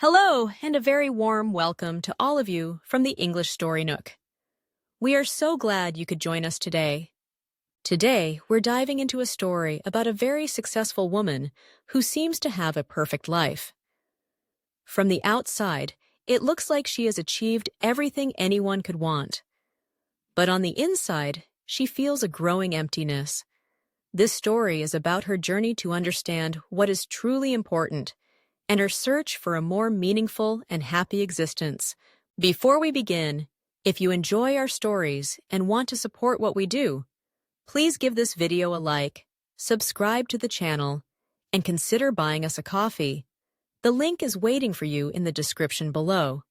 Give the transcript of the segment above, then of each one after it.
Hello, and a very warm welcome to all of you from the English Story Nook. We are so glad you could join us today. Today, we're diving into a story about a very successful woman who seems to have a perfect life. From the outside, it looks like she has achieved everything anyone could want. But on the inside, she feels a growing emptiness. This story is about her journey to understand what is truly important and her search for a more meaningful and happy existence. Before we begin, if you enjoy our stories and want to support what we do, please give this video a like, subscribe to the channel, and consider buying us a coffee. The link is waiting for you in the description below.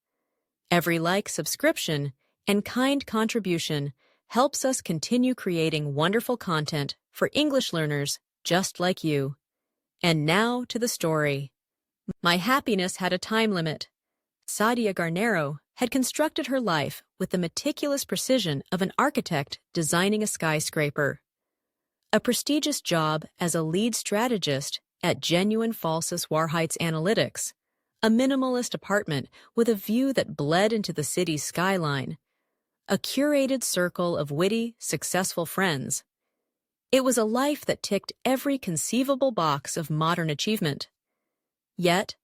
Every like, subscription, and kind contribution helps us continue creating wonderful content for English learners just like you. And now to the story. My happiness had a time limit. Sadia Garnero had constructed her life with the meticulous precision of an architect designing a skyscraper. A prestigious job as a lead strategist at Genuine Falsus Warheights Analytics, a minimalist apartment with a view that bled into the city's skyline, a curated circle of witty, successful friends. It was a life that ticked every conceivable box of modern achievement. Yet,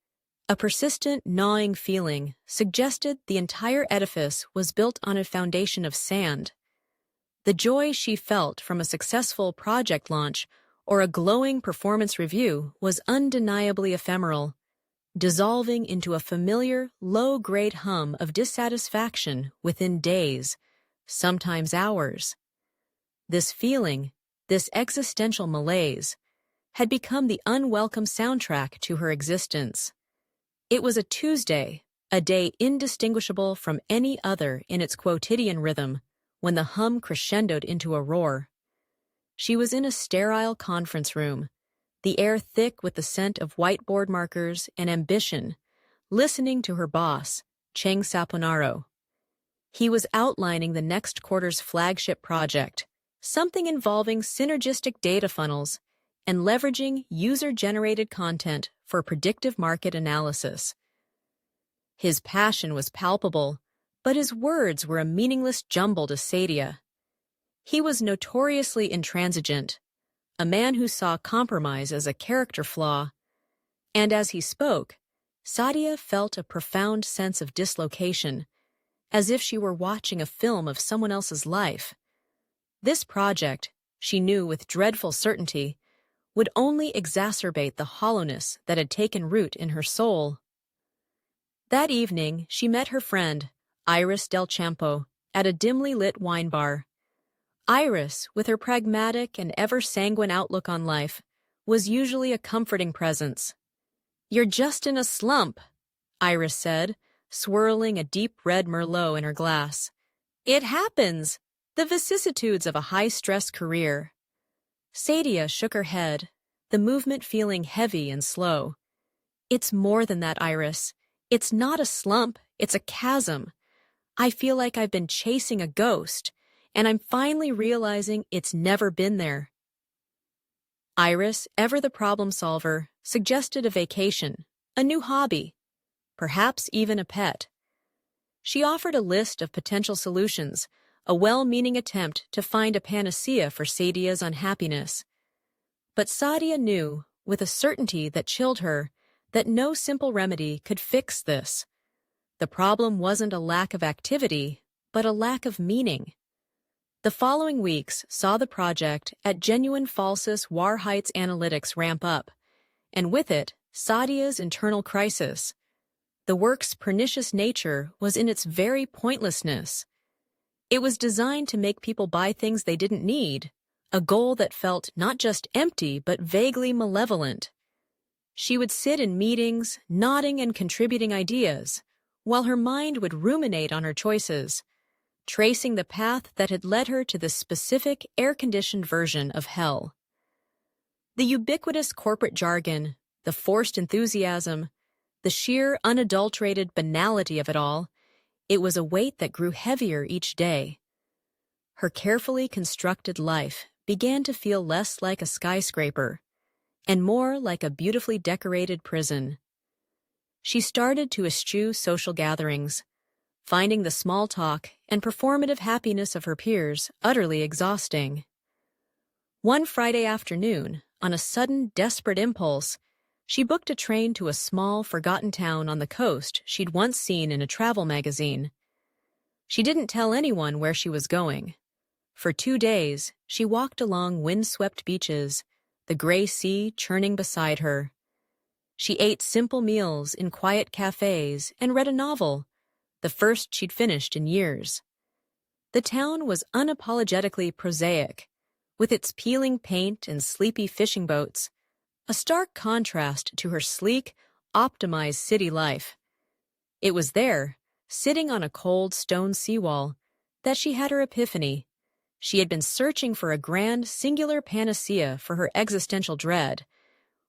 a persistent, gnawing feeling suggested the entire edifice was built on a foundation of sand. The joy she felt from a successful project launch or a glowing performance review was undeniably ephemeral, dissolving into a familiar, low-grade hum of dissatisfaction within days, sometimes hours. This feeling, this existential malaise, had become the unwelcome soundtrack to her existence. It was a Tuesday, a day indistinguishable from any other in its quotidian rhythm, when the hum crescendoed into a roar. She was in a sterile conference room, the air thick with the scent of whiteboard markers and ambition, listening to her boss, Cheng Saponaro. He was outlining the next quarter's flagship project, something involving synergistic data funnels and leveraging user-generated content for predictive market analysis. His passion was palpable, but his words were a meaningless jumble to Sadia. He was notoriously intransigent, a man who saw compromise as a character flaw, and as he spoke, Sadia felt a profound sense of dislocation, as if she were watching a film of someone else's life. This project, she knew with dreadful certainty, would only exacerbate the hollowness that had taken root in her soul. That evening, she met her friend, Iris Del Campo, at a dimly lit wine bar. Iris, with her pragmatic and ever-sanguine outlook on life, was usually a comforting presence. "You're just in a slump," Iris said, swirling a deep red Merlot in her glass. "It happens. The vicissitudes of a high-stress career." Sadia shook her head, the movement feeling heavy and slow. "It's more than that, Iris. It's not a slump, it's a chasm. I feel like I've been chasing a ghost, and I'm finally realizing it's never been there." Iris, ever the problem solver, suggested a vacation, a new hobby, perhaps even a pet. She offered a list of potential solutions, a well-meaning attempt to find a panacea for Sadia's unhappiness. But Sadia knew, with a certainty that chilled her, that no simple remedy could fix this. The problem wasn't a lack of activity, but a lack of meaning. The following weeks saw the project at Genuine Falsus Warheights Analytics ramp up, and with it, Sadia's internal crisis. The work's pernicious nature was in its very pointlessness. It was designed to make people buy things they didn't need, a goal that felt not just empty but vaguely malevolent. She would sit in meetings, nodding and contributing ideas, while her mind would ruminate on her choices, tracing the path that had led her to this specific air-conditioned version of hell. The ubiquitous corporate jargon, the forced enthusiasm, the sheer unadulterated banality of it all, it was a weight that grew heavier each day. Her carefully constructed life began to feel less like a skyscraper and more like a beautifully decorated prison. She started to eschew social gatherings, finding the small talk and performative happiness of her peers utterly exhausting. One Friday afternoon, on a sudden, desperate impulse, she booked a train to a small, forgotten town on the coast she'd once seen in a travel magazine. She didn't tell anyone where she was going. For 2 days, she walked along wind-swept beaches, the gray sea churning beside her. She ate simple meals in quiet cafes and read a novel, the first she'd finished in years. The town was unapologetically prosaic, with its peeling paint and sleepy fishing boats, a stark contrast to her sleek, optimized city life. It was there, sitting on a cold stone seawall, that she had her epiphany. She had been searching for a grand, singular panacea for her existential dread,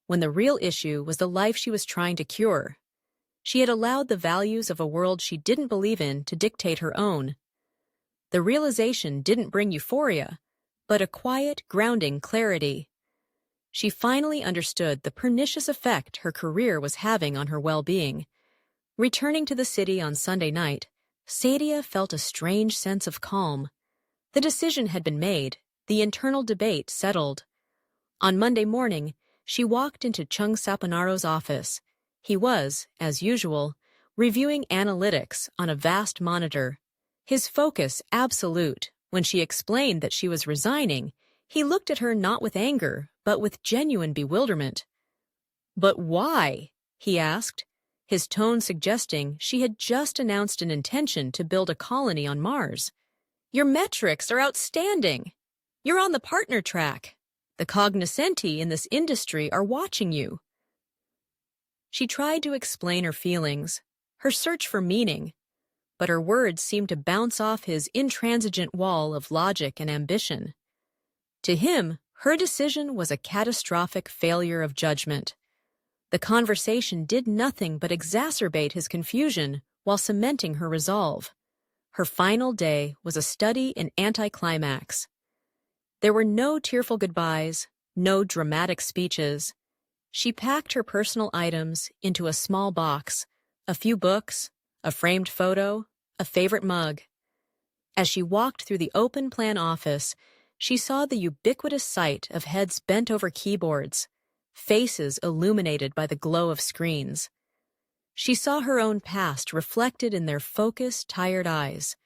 when the real issue was the life she was trying to cure. She had allowed the values of a world she didn't believe in to dictate her own. The realization didn't bring euphoria, but a quiet, grounding clarity. She finally understood the pernicious effect her career was having on her well-being. Returning to the city on Sunday night, Sadia felt a strange sense of calm. The decision had been made, the internal debate settled. On Monday morning, she walked into Chung Sapanaro's office. He was, as usual, reviewing analytics on a vast monitor. His focus absolute. When she explained that she was resigning, he looked at her not with anger, but with genuine bewilderment. "But why?" he asked, his tone suggesting she had just announced an intention to build a colony on Mars. "Your metrics are outstanding. You're on the partner track. The cognoscenti in this industry are watching you." She tried to explain her feelings, her search for meaning, but her words seemed to bounce off his intransigent wall of logic and ambition. To him, her decision was a catastrophic failure of judgment. The conversation did nothing but exacerbate his confusion while cementing her resolve. Her final day was a study in anticlimax. There were no tearful goodbyes, no dramatic speeches. She packed her personal items into a small box, a few books, a framed photo, a favorite mug. As she walked through the open-plan office, she saw the ubiquitous sight of heads bent over keyboards, faces illuminated by the glow of screens. She saw her own past reflected in their focused, tired eyes.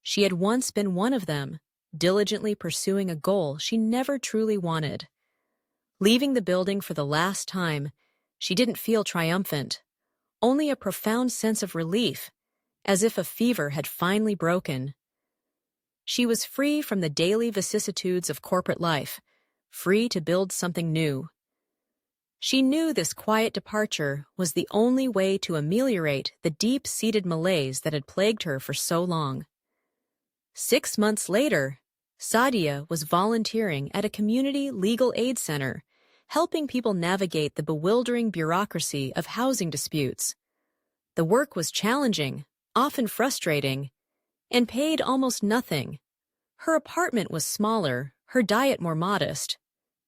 She had once been one of them, diligently pursuing a goal she never truly wanted. Leaving the building for the last time, she didn't feel triumphant, only a profound sense of relief, as if a fever had finally broken. She was free from the daily vicissitudes of corporate life, free to build something new. She knew this quiet departure was the only way to ameliorate the deep-seated malaise that had plagued her for so long. 6 months later, Sadia was volunteering at a community legal aid center, helping people navigate the bewildering bureaucracy of housing disputes. The work was challenging, often frustrating, and paid almost nothing. Her apartment was smaller, her diet more modest.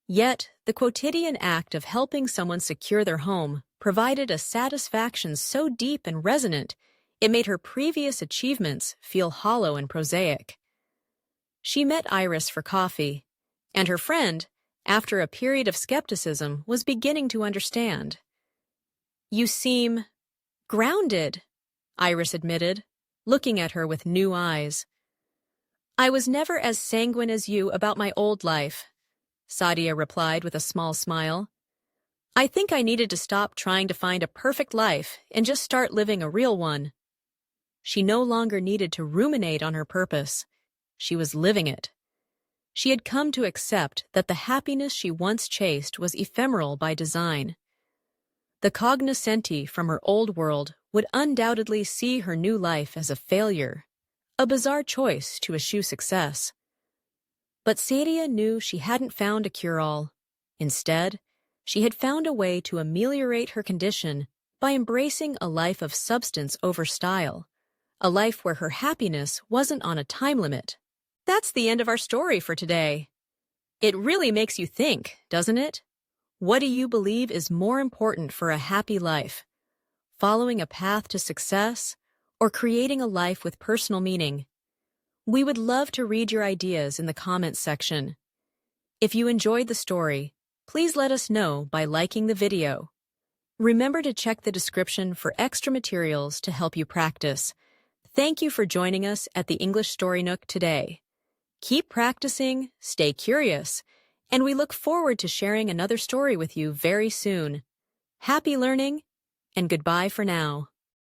Yet, the quotidian act of helping someone secure their home provided a satisfaction so deep and resonant it made her previous achievements feel hollow and prosaic. She met Iris for coffee, and her friend, after a period of skepticism, was beginning to understand. "You seem grounded," Iris admitted, looking at her with new eyes. "I was never as sanguine as you about my old life," Sadia replied with a small smile. "I think I needed to stop trying to find a perfect life and just start living a real one." She no longer needed to ruminate on her purpose. She was living it. She had come to accept that the happiness she once chased was ephemeral by design. The cognoscenti from her old world would undoubtedly see her new life as a failure, a bizarre choice to eschew success. But Sadia knew she hadn't found a cure-all. Instead, she had found a way to ameliorate her condition by embracing a life of substance over style, a life where her happiness wasn't on a time limit. That's the end of our story for today. It really makes you think, doesn't it? What do you believe is more important for a happy life? following a path to success, or creating a life with personal meaning? We would love to read your ideas in the comments section. If you enjoyed the story, please let us know by liking the video. Remember to check the description for extra materials to help you practice. Thank you for joining us at the English Story Nook today. Keep practicing, stay curious, and we look forward to sharing another story with you very soon. Happy learning, and goodbye for now.